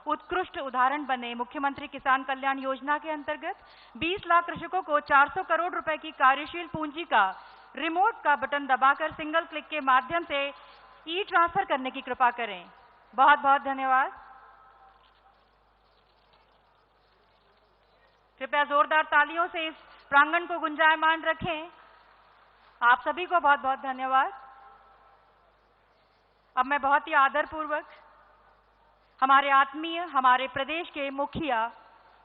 उत्कृष्ट उदाहरण बने। मुख्यमंत्री किसान कल्याण योजना के अंतर्गत 20 लाख कृषकों को 400 करोड़ रुपए की कार्यशील पूंजी का रिमोट का बटन दबाकर सिंगल क्लिक के माध्यम से ई ट्रांसफर करने की कृपा करें। बहुत बहुत धन्यवाद। कृपया जोरदार तालियों से इस प्रांगण को गुंजायमान रखें। आप सभी को बहुत बहुत धन्यवाद। अब मैं बहुत ही आदरपूर्वक हमारे आत्मीय, हमारे प्रदेश के मुखिया,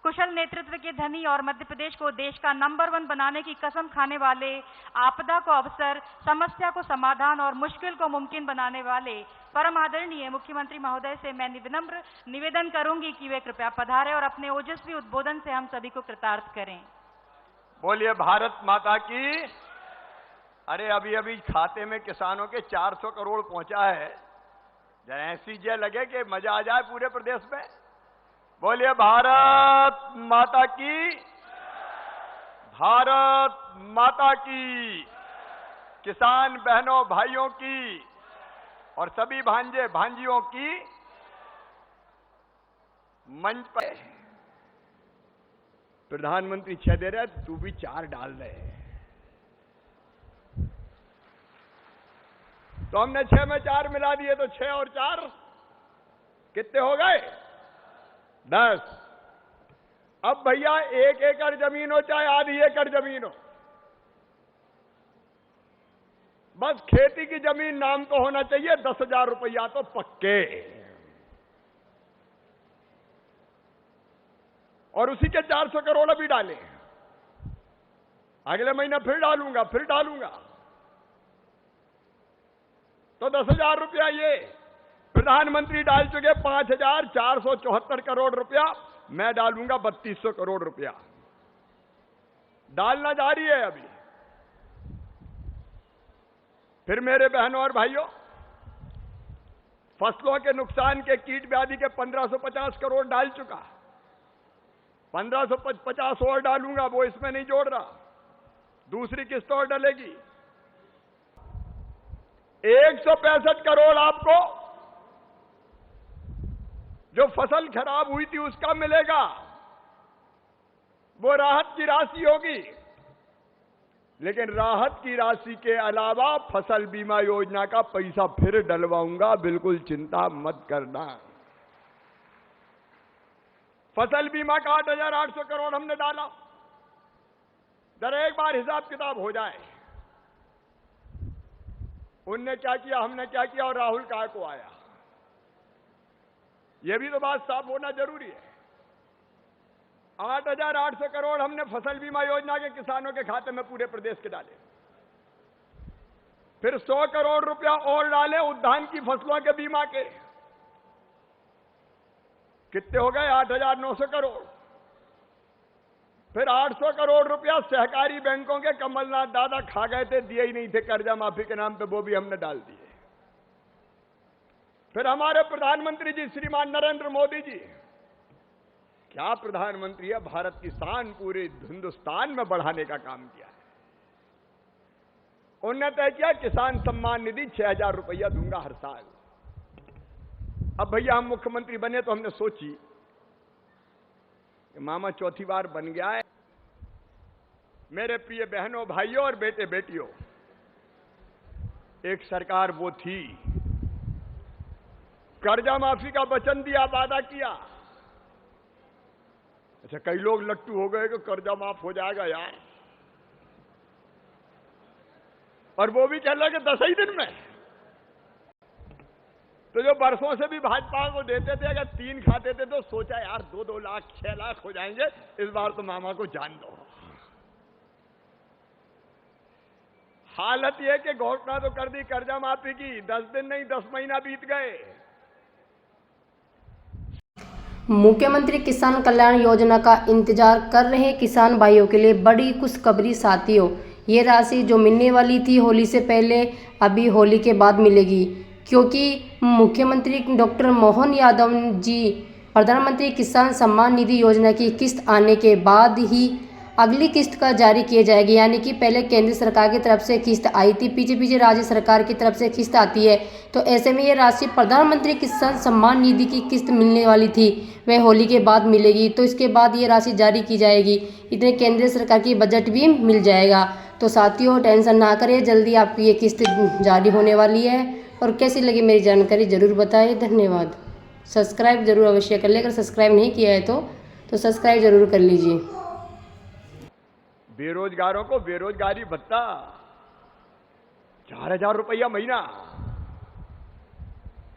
कुशल नेतृत्व के धनी और मध्य प्रदेश को देश का नंबर 1 बनाने की कसम खाने वाले, आपदा को अवसर, समस्या को समाधान और मुश्किल को मुमकिन बनाने वाले परम आदरणीय मुख्यमंत्री महोदय से मैं विनम्र निवेदन करूंगी कि वे कृपया पधारें और अपने ओजस्वी उद्बोधन से हम सभी को कृतार्थ करें। बोलिए भारत माता की। अरे अभी अभी खाते में किसानों के 400 करोड़ पहुंचा है। जरा ऐसी जे लगे कि मजा आ जाए पूरे प्रदेश में। बोलिए भारत माता की, भारत माता की। किसान बहनों भाइयों की और सभी भांजे भांजियों की मंच पर प्रधानमंत्री 6 दे रहे, तू भी 4 डाल रहे। तो हमने 6 में 4 मिला दिए, तो 6 और 4 कितने हो गए? 10। अब भैया 1 एकड़ जमीन हो चाहे आधी एकड़ जमीन हो, बस खेती की जमीन नाम तो होना चाहिए। 10,000 रुपया तो पक्के, और उसी के 400 करोड़ अभी डाले। अगले महीने फिर डालूंगा, फिर डालूंगा, तो 10,000 रुपया ये प्रधानमंत्री डाल चुके। 5,474 करोड़ रुपया मैं डालूंगा। 3,200 करोड़ रुपया डालना जारी है अभी। फिर मेरे बहनों और भाइयों, फसलों के नुकसान के कीट व्याधि के 1,550 करोड़ डाल चुका। 1,550 और डालूंगा, वो इसमें नहीं जोड़ रहा। दूसरी किस्त और डलेगी। 165 करोड़ आपको जो फसल खराब हुई थी उसका मिलेगा, वो राहत की राशि होगी। लेकिन राहत की राशि के अलावा फसल बीमा योजना का पैसा फिर डलवाऊंगा, बिल्कुल चिंता मत करना। फसल बीमा का 8,800 करोड़ हमने डाला। जरा एक बार हिसाब किताब हो जाए, उनने क्या किया, हमने क्या किया और राहुल कहाँ को आया। यह भी तो बात साफ होना जरूरी है। 8,800 करोड़ हमने फसल बीमा योजना के किसानों के खाते में पूरे प्रदेश के डाले। फिर 100 करोड़ रुपया और डाले उद्यान की फसलों के बीमा के। कितने हो गए? 8,900 करोड़। फिर 800 करोड़ रुपया सहकारी बैंकों के कमलनाथ दादा खा गए थे, दिए ही नहीं थे कर्जा माफी के नाम पे, वो भी हमने डाल दिए। फिर हमारे प्रधानमंत्री जी श्रीमान नरेंद्र मोदी जी, क्या प्रधानमंत्री है, भारत की शान पूरे हिंदुस्तान में बढ़ाने का काम किया है। उन्होंने तय किया किसान सम्मान निधि 6,000 रुपया दूंगा हर साल। अब भैया हम मुख्यमंत्री बने तो हमने सोची मामा चौथी बार बन गया है। मेरे प्रिय बहनों भाइयों और बेटे बेटियों, एक सरकार वो थी, कर्जा माफी का वचन दिया, वादा किया। अच्छा, कई लोग लट्टू हो गए कि कर्जा माफ हो जाएगा यार, और वो भी कह रहे कि 10 ही दिन में। तो जो बरसों से भी भाजपा को देते थे, अगर 3 खाते थे तो सोचा यार 2-2 लाख 6 लाख हो जाएंगे, इस बार तो मामा को जान दो। हालत यह कि घोषणा तो कर दी कर्जा माफी की, 10 दिन नहीं 10 महीना बीत गए। मुख्यमंत्री किसान कल्याण योजना का इंतजार कर रहे किसान भाइयों के लिए बड़ी खुशखबरी साथियों, ये राशि जो मिलने वाली थी होली से पहले, अभी होली के बाद मिलेगी, क्योंकि मुख्यमंत्री डॉक्टर मोहन यादव जी प्रधानमंत्री किसान सम्मान निधि योजना की किस्त आने के बाद ही अगली किस्त का जारी किया जाएगी। यानी कि पहले केंद्र सरकार की तरफ से किस्त आई थी, पीछे राज्य सरकार की तरफ से किस्त आती है। तो ऐसे में ये राशि प्रधानमंत्री किसान सम्मान निधि की किस्त मिलने वाली थी, वह होली के बाद मिलेगी। तो इसके बाद ये राशि जारी की जाएगी, इतने केंद्र सरकार की बजट भी मिल जाएगा। तो साथियों टेंशन ना करें, जल्दी आपकी ये किस्त जारी होने वाली है। और कैसी लगी मेरी जानकारी ज़रूर बताएं। धन्यवाद। सब्सक्राइब जरूर अवश्य कर लें, अगर सब्सक्राइब नहीं किया है तो सब्सक्राइब जरूर कर लीजिए। बेरोजगारों को बेरोजगारी भत्ता 4,000 रुपया महीना।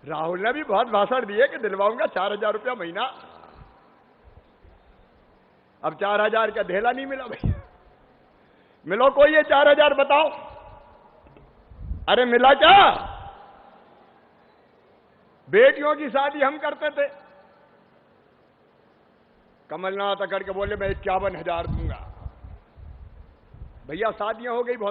राहुल ने भी बहुत भाषण दिए कि दिलवाऊंगा 4,000 रुपया महीना। अब 4,000 का धेला नहीं मिला भाई। मिलो कोई ये 4,000 बताओ। अरे मिला क्या? बेटियों की शादी हम करते थे, कमलनाथ अकड़ के बोले मैं 51,000 दूंगा। भैया शादियां हो गई बहुत।